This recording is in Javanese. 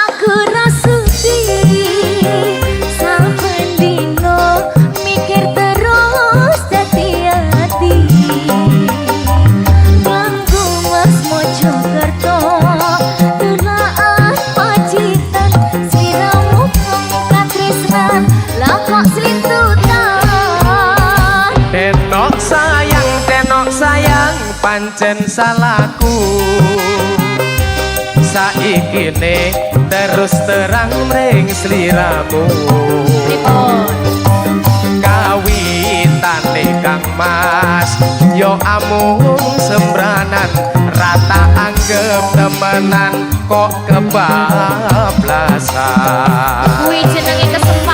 Aku rasudi saben dino mikir terus dadi ati nganggo Mas Mojokerto telaan pacitan sliramu pangkat tresnan lah kok slintutan tenok sayang pancen salahku saiki ne terus terang mring sliramu kawitane Kang Mas yo amung sembranan rata anggap temenan kok kebablasan kuwi jenenge kesempatan